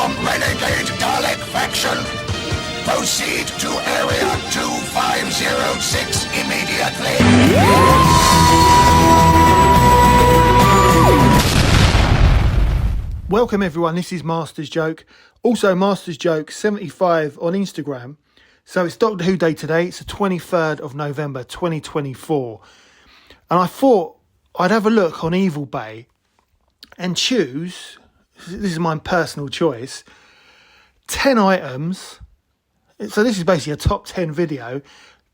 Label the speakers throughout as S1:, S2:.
S1: from Renegade Dalek faction. Proceed to Area 2506 immediately.
S2: Welcome everyone, this is Master's Joke. Also Master's Joke 75 on Instagram. So it's Doctor Who Day today. It's the 23rd of November 2024. And I thought I'd have a look on Evil Bay and choose, this is my personal choice, 10 items. So this is basically a top 10 video.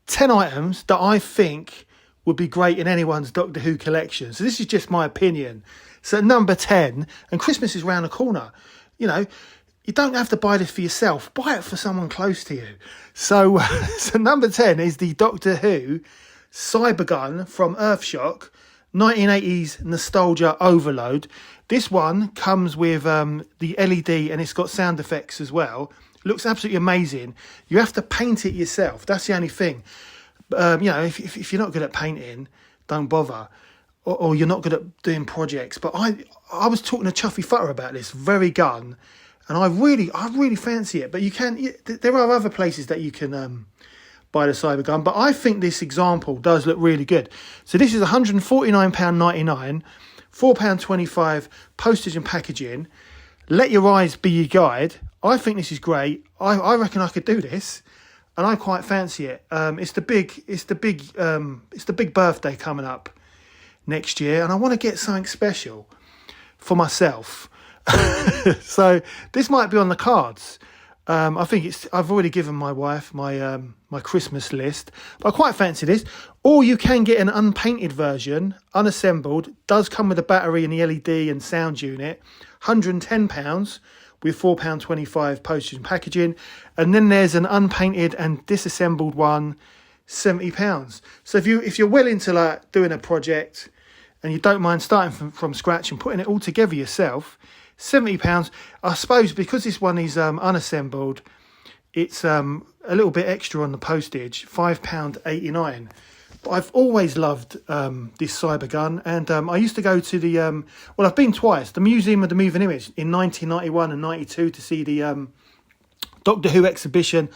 S2: 10 items that I think would be great in anyone's Doctor Who collection. So this is just my opinion. So number 10, and Christmas is round the corner. You know, you don't have to buy this for yourself. Buy it for someone close to you. So, so number 10 is the Doctor Who Cybergun from Earthshock, 1980s nostalgia overload. This one comes with the LED and it's got sound effects as well. It looks absolutely amazing. You have to paint it yourself. That's the only thing. You know, if you're not good at painting, don't bother. Or you're not good at doing projects. But I was talking to Chuffy Futter about this very gun, and I really fancy it. But you can, there are other places that you can buy the Cybergun, but I think this example does look really good. So this is £149.99, £4.25 postage and packaging. Let your eyes be your guide. I think this is great. I reckon I could do this, and I quite fancy it. It's the big birthday coming up next year, and I want to get something special for myself. So this might be on the cards. I think I've already given my wife my Christmas list, but I quite fancy this. Or you can get an unpainted version, unassembled. Does come with a battery and the LED and sound unit. £110 with £4.25 postage and packaging. And then there's an unpainted and disassembled one, £70. So if you're well into like doing a project and you don't mind starting from scratch and putting it all together yourself, £70. I suppose because this one is unassembled, it's a little bit extra on the postage, £5.89. But I've always loved this Cybergun, and I used to go to the I've been twice, the Museum of the Moving Image in 1991 and 92 to see the Doctor Who exhibition.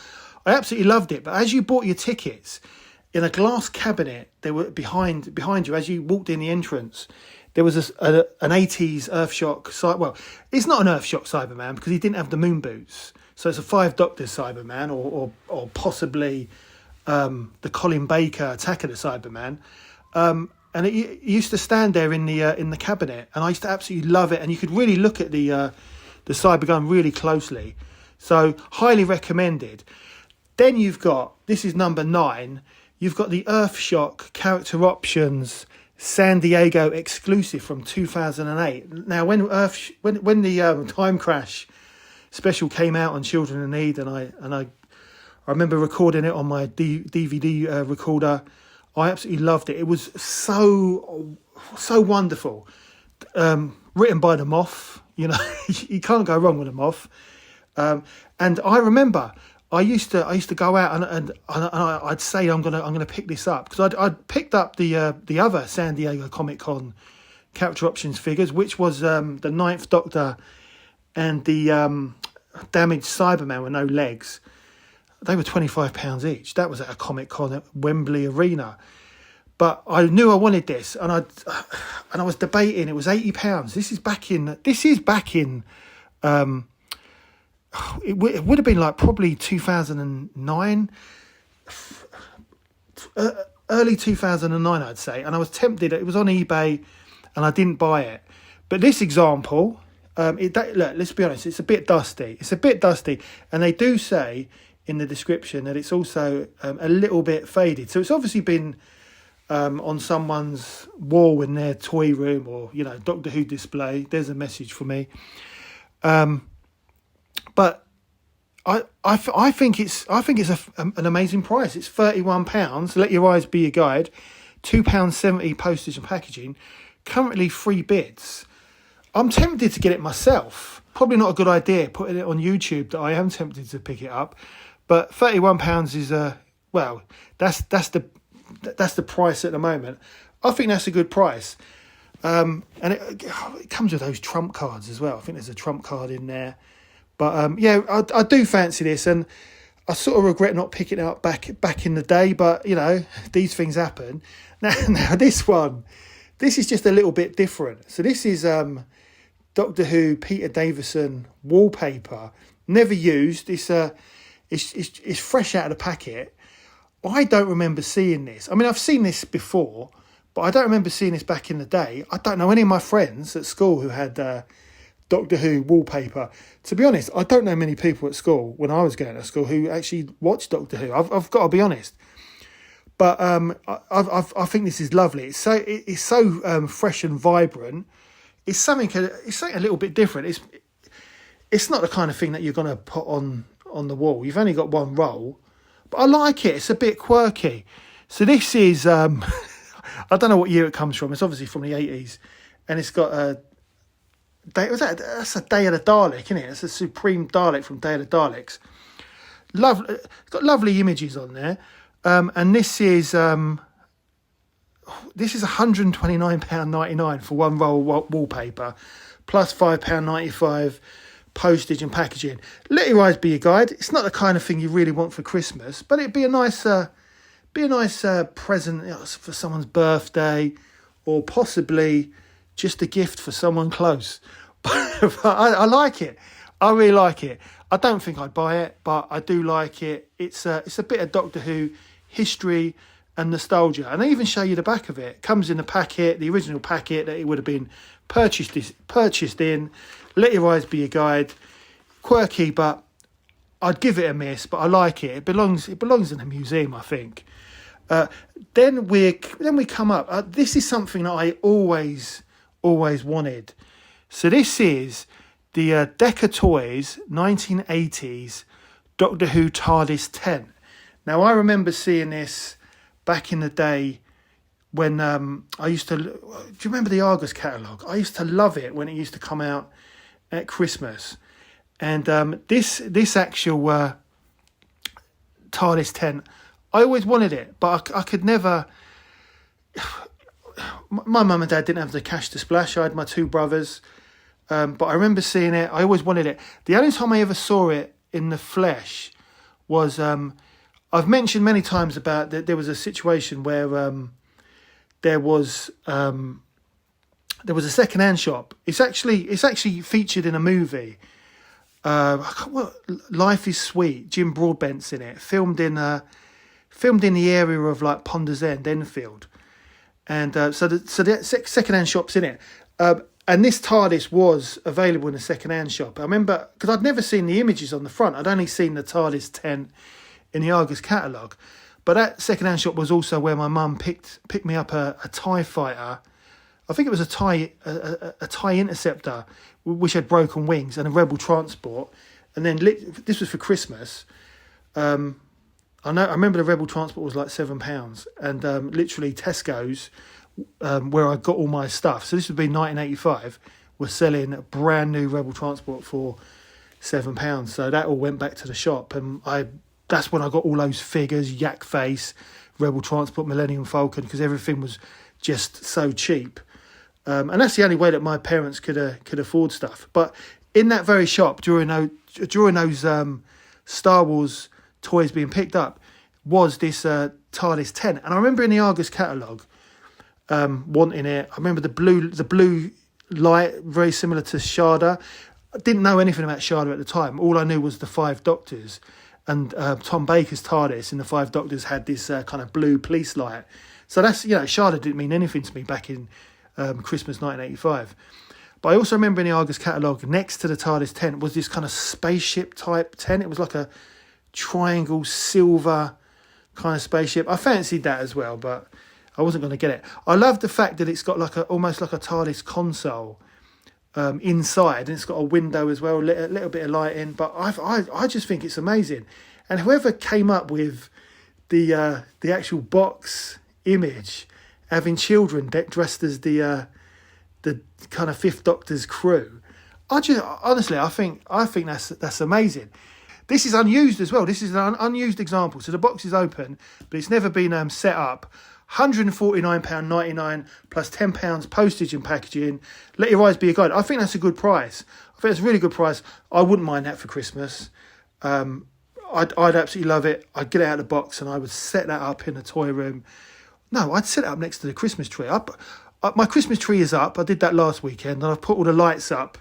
S2: I absolutely loved it. But as you bought your tickets, in a glass cabinet, there were behind you as you walked in the entrance, there was an 80s Earthshock. Well, it's not an Earthshock Cyberman because he didn't have the moon boots. So it's a 5 Doctors Cyberman, or possibly the Colin Baker Attack of the Cyberman. And it used to stand there in the cabinet, and I used to absolutely love it. And you could really look at the Cybergun really closely. So highly recommended. Then you've got, this is number 9. You've got the Earthshock Character Options San Diego exclusive from 2008. Now, when the Time Crash special came out on Children in Need, and I remember recording it on my DVD recorder, I absolutely loved it. It was so wonderful. Written by the Moth, you know, you can't go wrong with the Moth. And I remember I used to go out and I'd say I'm gonna pick this up because I'd picked up the other San Diego Comic Con Character Options figures, which was the 9th Doctor and the damaged Cyberman with no legs. They were £25 each. That was at a Comic Con at Wembley Arena. But I knew I wanted this, and I was debating. It was £80. This is back in. It would have been like probably 2009, early 2009, I'd say. And I was tempted. It was on eBay, and I didn't buy it. But this example, look, let's be honest, it's a bit dusty. And they do say in the description that it's also a little bit faded. So it's obviously been on someone's wall in their toy room, or Doctor Who display. There's a message for me. But I think it's an amazing price. It's £31. Let your eyes be your guide. £2.70 postage and packaging. Currently 3 bids. I'm tempted to get it myself. Probably not a good idea putting it on YouTube that I am tempted to pick it up. But £31 is that's the price at the moment. I think that's a good price. And it comes with those trump cards as well. I think there's a trump card in there But yeah, I do fancy this, and I sort of regret not picking it up back in the day. but these things happen. Now this is just a little bit different. So this is Doctor Who Peter Davison wallpaper, never used. It's fresh out of the packet. I don't remember seeing this. I mean, I've seen this before, but I don't remember seeing this back in the day. I don't know any of my friends at school who had Doctor Who wallpaper. To be honest, I don't know many people at school when I was going to school who actually watched Doctor Who. I've got to be honest. But I think this is lovely. It's so fresh and vibrant. It's something a little bit different. It's not the kind of thing that you're going to put on the wall. You've only got one roll, but I like it. It's a bit quirky. So this is I don't know what year it comes from. It's obviously from the 80s, and it's got that's a Day of the Dalek, isn't it? It's a Supreme Dalek from Day of the Daleks. It's got lovely images on there. And this is £129.99 for one roll wallpaper, plus £5.95 postage and packaging. Let your eyes be your guide. It's not the kind of thing you really want for Christmas, but it'd be a nice present for someone's birthday, or possibly just a gift for someone close. But I like it. I really like it. I don't think I'd buy it, but I do like it. It's a bit of Doctor Who history and nostalgia, and I even show you the back of it. It comes in the packet, the original packet that it would have been purchased in. Let your eyes be your guide. Quirky, but I'd give it a miss. But I like it. It belongs in a museum, I think. Then we come up. This is something that I always wanted. So this is the Decay Toys 1980s Doctor Who Tardis tent. Now, I remember seeing this back in the day when I used to... Do you remember the Argos catalogue? I used to love it when it used to come out at Christmas. And this actual TARDIS tent, I always wanted it, but I could never... My mum and dad didn't have the cash to splash. I had my two brothers. But I remember seeing it. I always wanted it. The only time I ever saw it in the flesh was... I've mentioned many times about that there was a situation where there was a second-hand shop. It's actually featured in a movie. Life is Sweet. Jim Broadbent's in it. Filmed in the area of like Ponders End, Enfield, and so the second-hand shop's in it. And this TARDIS was available in a second-hand shop. I remember because I'd never seen the images on the front. I'd only seen the TARDIS tent in the Argos catalogue. But that second-hand shop was also where my mum picked me up a TIE fighter. I think it was a TIE Interceptor, which had broken wings, and a Rebel transport. And then this was for Christmas. I remember the Rebel transport was like £7, and literally Tesco's, where I got all my stuff. So this would be 1985. Was selling a brand new Rebel transport for £7. So that all went back to the shop, and that's when I got all those figures, Yak Face, Rebel Transport, Millennium Falcon, because everything was just so cheap. And that's the only way that my parents could afford stuff. But in that very shop, during those Star Wars toys being picked up, was this TARDIS tent. And I remember in the Argos catalogue wanting it. I remember the blue light, very similar to Sharda. I didn't know anything about Sharda at the time. All I knew was the Five Doctors. And Tom Baker's TARDIS in the Five Doctors had this kind of blue police light. So that's, Sharda didn't mean anything to me back in Christmas 1985. But I also remember in the Argos catalogue, next to the TARDIS tent was this kind of spaceship type tent. It was like a triangle silver kind of spaceship. I fancied that as well, but I wasn't going to get it. I love the fact that it's got almost like a TARDIS console inside, and it's got a window as well, a little bit of light in. But I just think it's amazing. And whoever came up with the actual box image, having children dressed as the kind of Fifth Doctor's crew, I think that's amazing. This is unused as well. This is an unused example. So the box is open, but it's never been set up. £149.99 plus £10 postage and packaging. Let your eyes be a guide. I think that's a good price. I think it's a really good price. I wouldn't mind that for Christmas. I'd absolutely love it. I'd get it out of the box and I would set that up in the toy room. No, I'd set it up next to the Christmas tree. My Christmas tree is up. I did that last weekend, and I've put all the lights up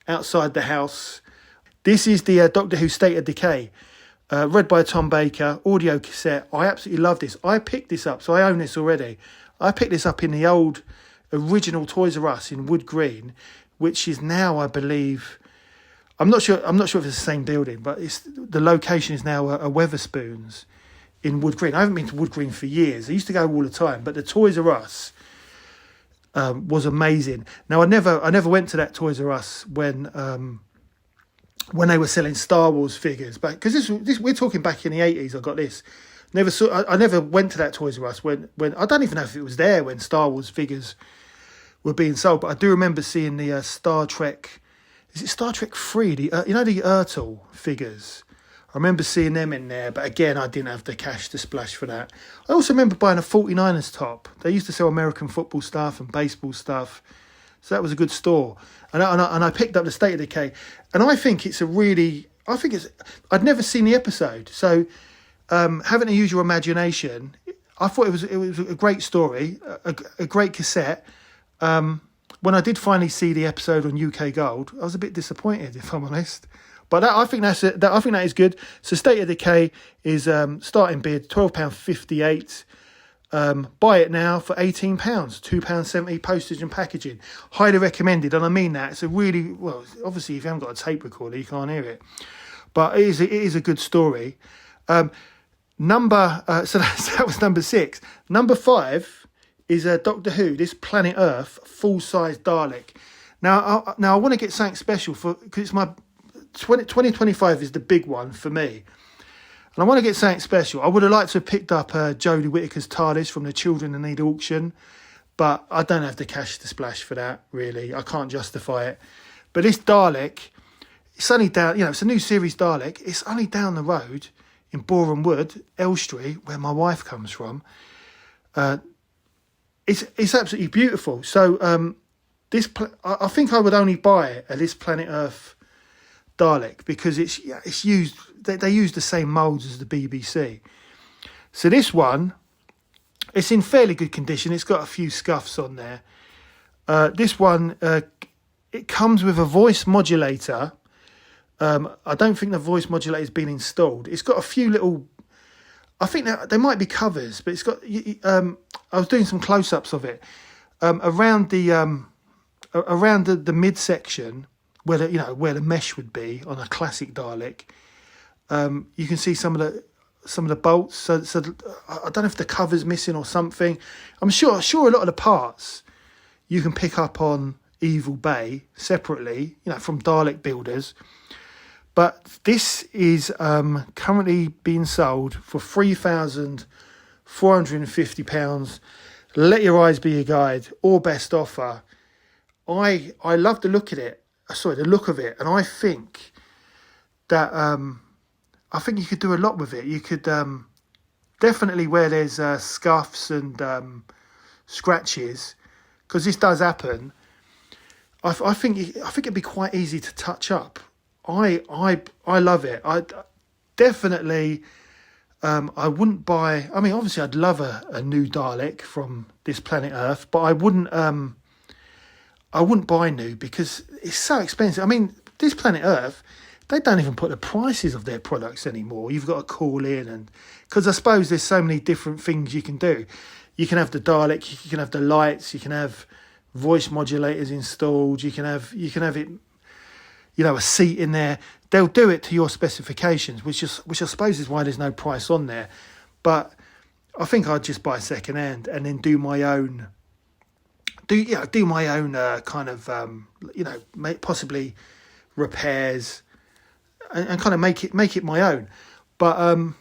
S2: outside the house. This is the Doctor Who State of Decay, read by Tom Baker, audio cassette. I absolutely love this. I picked this up, so I own this already. I picked this up in the old original Toys R Us in Wood Green, which is now, I believe, I'm not sure if it's the same building, but the location is now a Weatherspoons in Wood Green. I haven't been to Wood Green for years. I used to go all the time, but the Toys R Us was amazing. Now I never went to that Toys R Us when they were selling Star Wars figures, but because this we're talking back in the 80s. I got this. I never went to that Toys R Us when I don't even know if it was there when Star Wars figures were being sold, but I do remember seeing the Star Trek. Is it Star Trek 3? The Ertl figures. I remember seeing them in there, but again, I didn't have the cash to splash for that. I also remember buying a 49ers top. They used to sell American football stuff and baseball stuff, so that was a good store. And I picked up the State of Decay, and I think I'd never seen the episode, so having to use your imagination, I thought it was a great story, a great cassette. When I did finally see the episode on UK Gold, I was a bit disappointed, if I'm honest. But I think that is good. So State of Decay is starting bid £12.58. Buy it now for £18, £2.70 postage and packaging. Highly recommended, and I mean that. It's a really, well, obviously if you haven't got a tape recorder, you can't hear it. But it is a good story. So that was number 6. Number 5 is Doctor Who, this Planet Earth full-size Dalek. Now I want to get something special because it's my 2025 is the big one for me, and I want to get something special. I would have liked to have picked up Jodie Whittaker's TARDIS from the Children in Need auction, but I don't have the cash to splash for that. Really, I can't justify it. But this Dalek, it's only down. It's a new series Dalek. It's only down the road in Boreham Wood, Elstree, where my wife comes from. It's absolutely beautiful. So I think I would only buy this Planet Earth Dalek because it's used. They use the same moulds as the BBC. So this one, it's in fairly good condition. It's got a few scuffs on there. This one, it comes with a voice modulator. I don't think the voice modulator has been installed. It's got a few little. I think that they might be covers, but it's got. I was doing some close-ups of it around the midsection where the mesh would be on a classic Dalek. You can see some of the bolts. So I don't know if the cover's missing or something. I'm sure a lot of the parts you can pick up on Evil Bay separately, from Dalek builders. But this is currently being sold for £3,450. Let your eyes be your guide, or best offer. I love the look of it, and I think that I think you could do a lot with it. You could definitely where there's scuffs and scratches, because this does happen. I think it'd be quite easy to touch up. I love it. I definitely. I wouldn't buy. I mean, obviously, I'd love a new Dalek from this Planet Earth, but I wouldn't buy new because it's so expensive. I mean, this Planet Earth, they don't even put the prices of their products anymore. You've got to call in, and because I suppose there's so many different things you can do. You can have the Dalek, you can have the lights, you can have voice modulators installed, you can have it. A seat in there. They'll do it to your specifications, which I suppose is why there's no price on there. But I think I'd just buy second hand and then do my own. Do my own kind of possibly repairs and kind of make it my own. But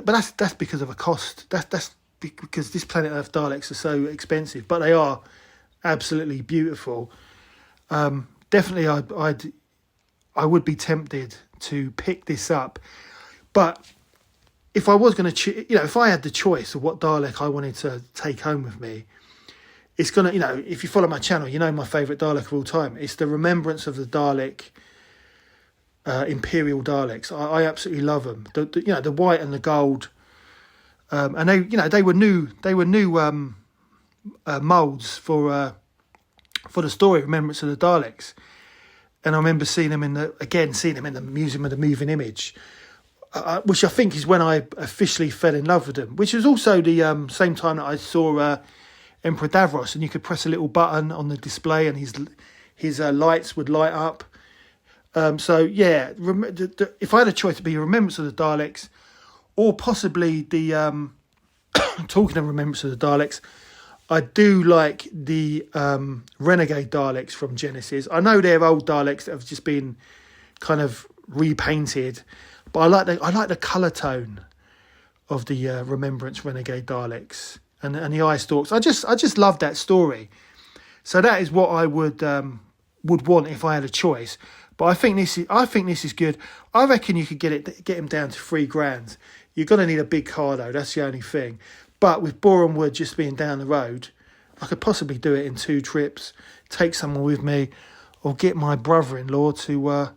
S2: that's because of a cost. That's because this Planet Earth Daleks are so expensive, but they are absolutely beautiful. Definitely, I would be tempted to pick this up, but if I was going to, if I had the choice of what Dalek I wanted to take home with me, it's going to, if you follow my channel, my favourite Dalek of all time. It's the Remembrance of the Dalek Imperial Daleks. I absolutely love them. The white and the gold, and they were new molds for the story Remembrance of the Daleks. And I remember seeing them in the Museum of the Moving Image, which I think is when I officially fell in love with them. Which was also the same time that I saw Emperor Davros, and you could press a little button on the display, and his lights would light up. So yeah, if I had a choice to be Remembrance of the Daleks, or possibly the talking of Remembrance of the Daleks, I do like the Renegade Daleks from Genesis. I know they're old Daleks that have just been kind of repainted, but I like the colour tone of the Remembrance Renegade Daleks and the eye stalks. I just love that story. So that is what I would want if I had a choice. But I think this is good. I reckon you could get him down to $3,000. You're gonna need a big car though. That's the only thing. But with Boreham Wood just being down the road, I could possibly do it in 2 trips. Take someone with me, or get my brother-in-law to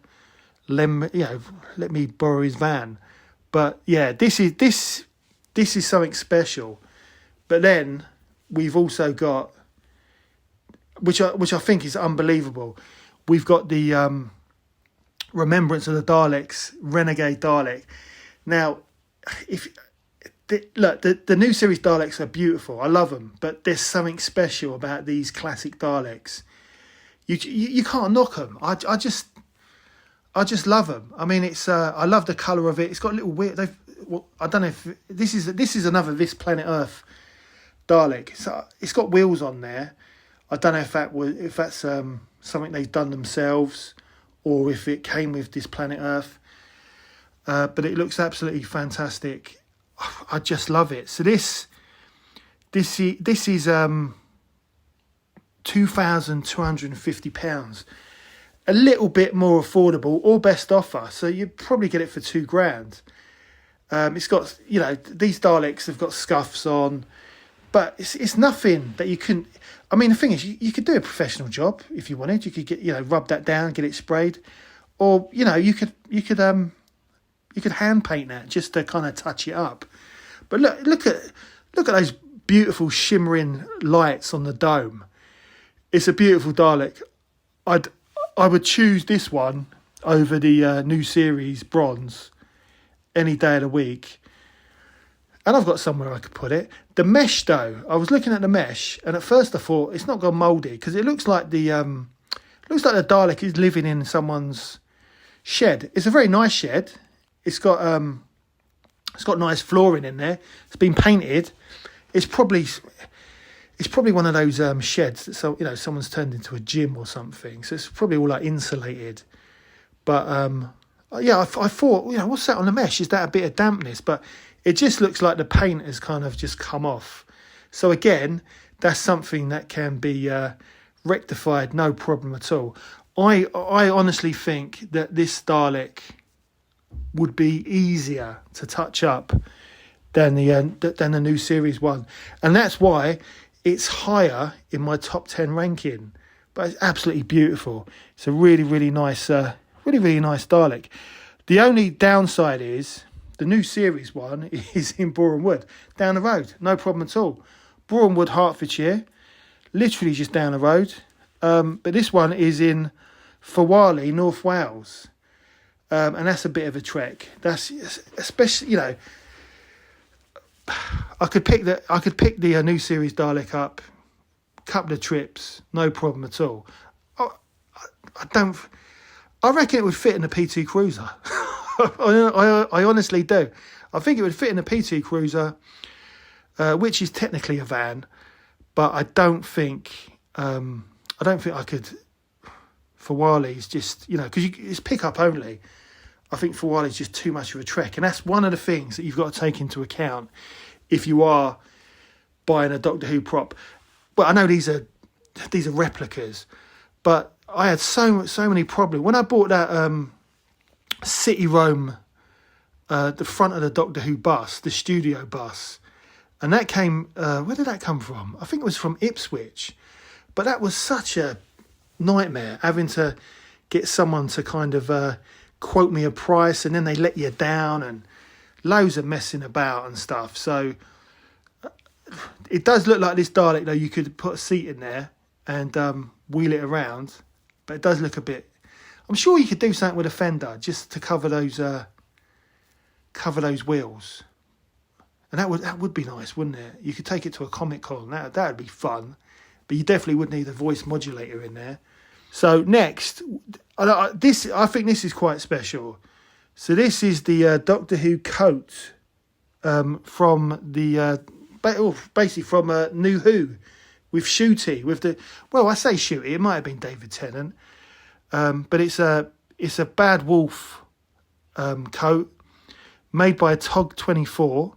S2: let me borrow his van. But yeah, this is something special. But then we've also got, which I think is unbelievable. We've got the Remembrance of the Daleks, Renegade Dalek. Now, the new series Daleks are beautiful. I love them, but there's something special about these classic Daleks. You can't knock them. I just love them. I mean, it's I love the colour of it. It's got a little weird. I don't know if this is another This Planet Earth Dalek. So it's got wheels on there. I don't know if that's something they've done themselves, or if it came with This Planet Earth. But it looks absolutely fantastic. I just love it. So this is £2,250, a little bit more affordable, or best offer. So you'd probably get it for £2,000. It's got, these Daleks have got scuffs on, but it's nothing that you couldn't. I mean, the thing is, you could do a professional job if you wanted. You could get, rub that down, get it sprayed, or you could hand paint that just to kind of touch it up. But look at those beautiful shimmering lights on the dome. It's a beautiful Dalek. I would choose this one over the new series bronze any day of the week. And I've got somewhere I could put it. The mesh, though, I was looking at the mesh, and at first I thought it's not gone mouldy, because it looks like the Dalek is living in someone's shed. It's a very nice shed. It's got nice flooring in there. It's been painted. It's probably one of those sheds that someone's turned into a gym or something. So it's probably all like insulated. But I thought, what's that on the mesh? Is that a bit of dampness? But it just looks like the paint has kind of just come off. So again, that's something that can be rectified, no problem at all. I honestly think that this Dalek would be easier to touch up than the new series one, and that's why it's higher in my top 10 ranking. But it's absolutely beautiful. It's a really, really nice Dalek. The only downside is the new series one is in Boreham Wood, down the road, no problem at all. Boreham Wood, Hertfordshire, literally just down the road. But this one is in Fawali, North Wales. And that's a bit of a trek. That's especially, I could pick the new series Dalek up, couple of trips, no problem at all. I reckon it would fit in a PT Cruiser. I honestly do. I think it would fit in a PT Cruiser, which is technically a van, but I don't think I could. For Wali's just, because it's pick-up only. I think for Wali's just too much of a trek. And that's one of the things that you've got to take into account if you are buying a Doctor Who prop. Well, I know these are replicas, but I had so many problems. When I bought that City Roam, the front of the Doctor Who bus, the studio bus, and that came, where did that come from? I think it was from Ipswich. But that was such a nightmare, having to get someone to kind of quote me a price, and then they let you down, and loads of messing about and stuff. So it does look like this Dalek, though. You could put a seat in there and wheel it around, but it does look a bit... I'm sure you could do something with a fender just to cover those wheels. And that would be nice, wouldn't it? You could take it to a Comic Con. That would be fun. But you definitely would need a voice modulator in there. So next, I think this is quite special. So this is the Doctor Who coat from the basically from New Who with Shooty, with the... Well, I say Shooty, it might have been David Tennant. But it's a Bad Wolf coat made by Tog 24,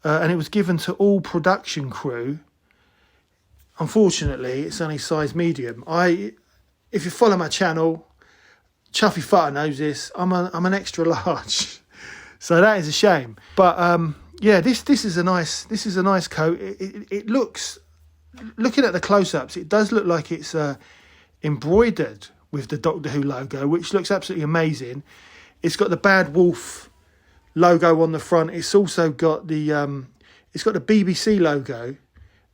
S2: and it was given to all production crew. Unfortunately, it's only size medium. If you follow my channel, Chuffy Futter knows this. I'm an extra large, so that is a shame. But yeah, this is a nice coat. It looks, looking at the close-ups, it does look like it's embroidered with the Doctor Who logo, which looks absolutely amazing. It's got the Bad Wolf logo on the front. It's also got the BBC logo,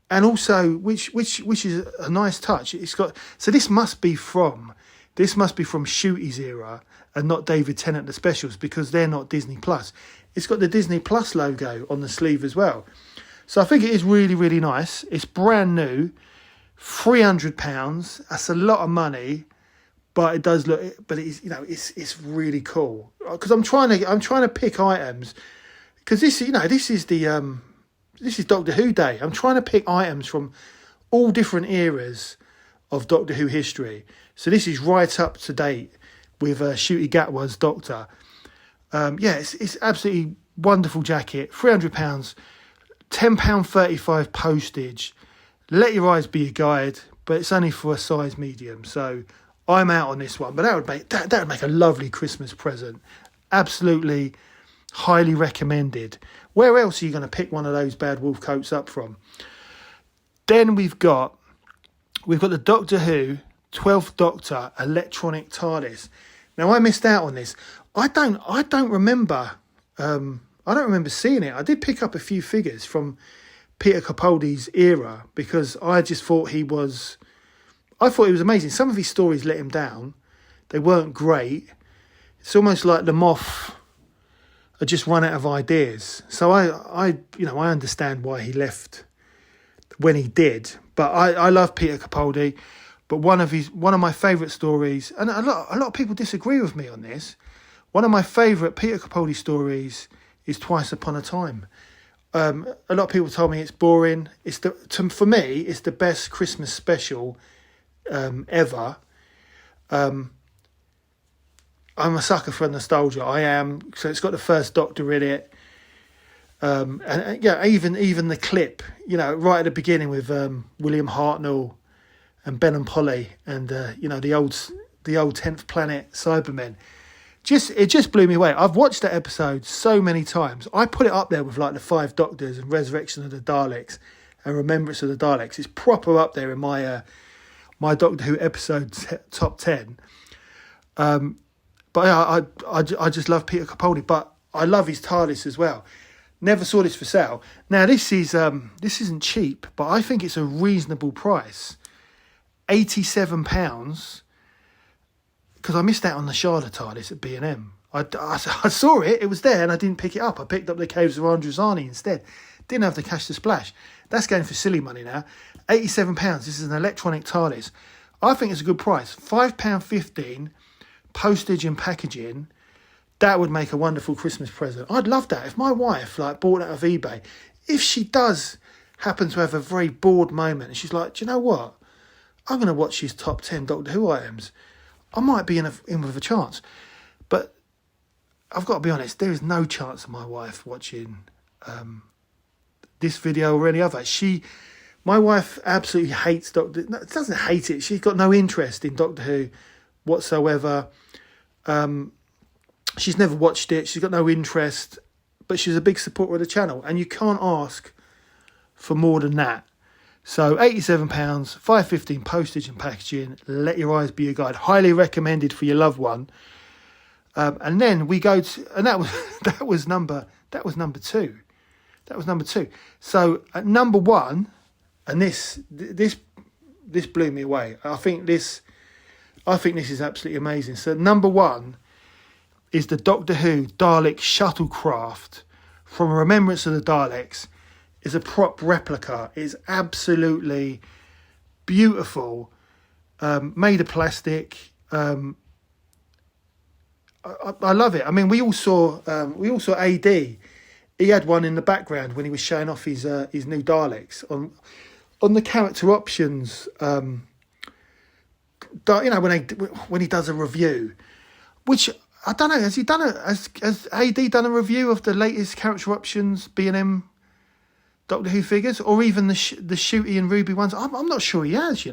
S2: and also which is a nice touch. It's got, so this must be from Shooty's era and not David Tennant the specials, because they're not Disney Plus. It's got the Disney Plus logo on the sleeve as well. So I think it is really, really nice. It's brand new, £300. That's a lot of money. But it does look, but it's, you know, it's really cool, because I'm trying to pick items, because this is Doctor Who Day. I'm trying to pick items from all different eras of Doctor Who history. So this is right up to date with Ncuti Gatwa's Doctor. Yeah, it's absolutely wonderful jacket. £300, £10.35 postage. Let your eyes be your guide, but it's only for a size medium. So I'm out on this one, but that would make a lovely Christmas present. Absolutely, highly recommended. Where else are you going to pick one of those Bad Wolf coats up from? Then we've got the Doctor Who 12th Doctor electronic TARDIS. Now I missed out on this. I don't remember. I don't remember seeing it. I did pick up a few figures from Peter Capaldi's era, because I just thought he was amazing. Some of his stories let him down. They weren't great. It's almost like the Moth had just run out of ideas. So I understand why he left when he did. But I love Peter Capaldi. But one of my favourite stories, and a lot of people disagree with me on this. One of my favourite Peter Capaldi stories is Twice Upon a Time. A lot of people told me it's boring. For me, it's the best Christmas special ever. I'm a sucker for nostalgia. I am. So it's got the first Doctor in it, and yeah, even the clip, right at the beginning with William Hartnell and Ben and Polly, and the old 10th Planet Cybermen. It just blew me away. I've watched that episode so many times. I put it up there with like the 5 Doctors and Resurrection of the Daleks and Remembrance of the Daleks. It's proper up there in my my Doctor Who episodes top 10. But I just love Peter Capaldi, but I love his TARDIS as well. Never saw this for sale. Now this isn't cheap, but I think it's a reasonable price. £87, because I missed out on the Shada TARDIS at B&M. I saw it, it was there, and I didn't pick it up. I picked up the Caves of Androzani instead. Didn't have the cash to splash. That's going for silly money now. £87. This is an electronic TARDIS. I think it's a good price. £5.15, postage and packaging. That would make a wonderful Christmas present. I'd love that. If my wife bought it out of eBay, if she does happen to have a very bored moment and she's like, do you know what? I'm going to watch his top 10 Doctor Who items. I might be in with a chance. But I've got to be honest, there is no chance of my wife watching this video or any other. My wife absolutely hates Doctor... No, doesn't hate it. She's got no interest in Doctor Who whatsoever. She's never watched it. She's got no interest. But she's a big supporter of the channel. And you can't ask for more than that. So £87, £5.15 postage and packaging. Let your eyes be your guide. Highly recommended for your loved one. And then we go to, and that was number two. That was number two. So at number one, and this blew me away. I think this is absolutely amazing. So number one is the Doctor Who Dalek shuttlecraft from Remembrance of the Daleks. Is a prop replica. It's absolutely beautiful, made of plastic. I love it. I mean, we all saw AD. He had one in the background when he was showing off his new Daleks on the character options. When he does a review, which I don't know, has AD done a review of the latest character options B&M Doctor Who figures, or even the Shooty and Ruby ones? I'm not sure he has. He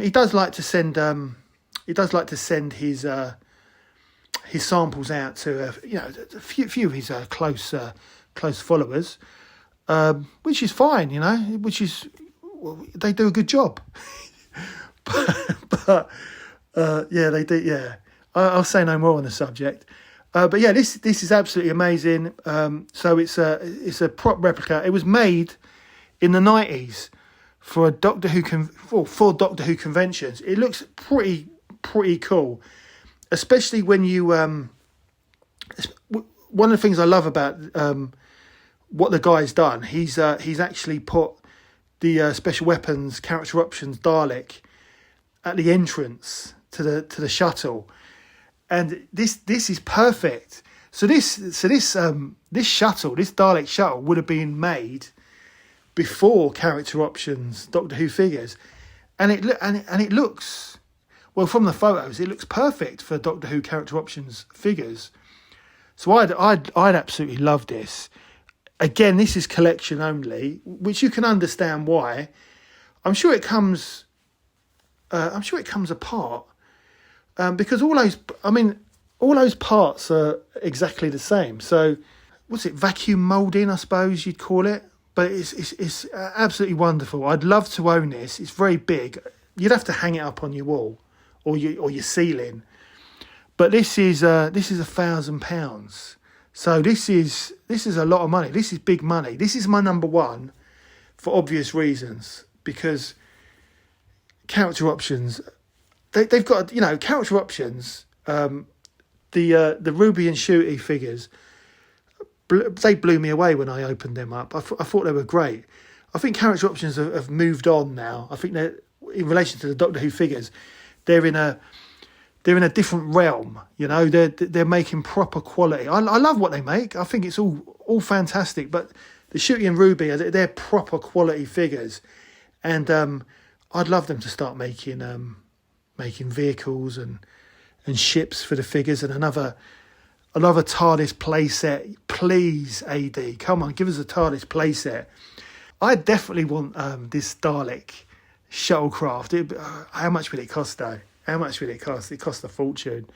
S2: does like to send his samples out to a few of his close followers, which is fine. They do a good job. but they do. Yeah, I'll say no more on the subject. But yeah, this is absolutely amazing. So it's a prop replica. It was made in the 90s for a Doctor Who for Doctor Who conventions. It looks pretty cool, especially when you one of the things I love about what the guy's done. He's actually put the special weapons character options Dalek at the entrance to the shuttle. And this is perfect. So this shuttle, this Dalek shuttle, would have been made before character options Doctor Who figures, and it looks, well, from the photos, it looks perfect for Doctor Who character options figures. So I'd absolutely love this. Again, this is collection only, which you can understand why. I'm sure it comes apart. Because all those parts are exactly the same. So, what's it? Vacuum moulding, I suppose you'd call it. But it's absolutely wonderful. I'd love to own this. It's very big. You'd have to hang it up on your wall or your ceiling. But this is £1,000. So this is a lot of money. This is big money. This is my number one for obvious reasons, because character options. They've got, character options. The Ruby and Shooty figures, they blew me away when I opened them up. I thought they were great. I think character options have moved on now. I think that in relation to the Doctor Who figures, they're in a different realm. They're making proper quality. I love what they make. I think it's all fantastic. But the Shooty and Ruby, they're proper quality figures, and I'd love them to start making vehicles and ships for the figures, and another TARDIS playset. Please, AD, come on, give us a TARDIS playset. I definitely want this Dalek shuttlecraft. How much would it cost though? How much would it cost? It cost a fortune.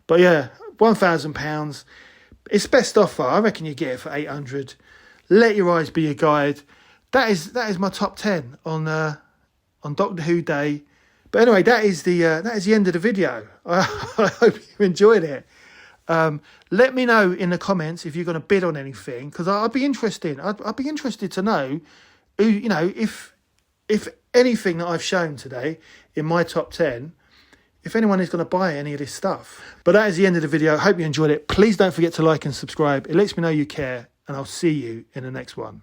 S2: But yeah, £1,000. It's best offer. I reckon you get it for £800. Let your eyes be your guide. That is my top 10 on Doctor Who Day. But anyway, that is the end of the video. I hope you enjoyed it. Let me know in the comments if you're going to bid on anything, because I'd be interested. I'd be interested to know, if anything that I've shown today in my top 10, if anyone is going to buy any of this stuff. But that is the end of the video. I hope you enjoyed it. Please don't forget to like and subscribe. It lets me know you care, and I'll see you in the next one.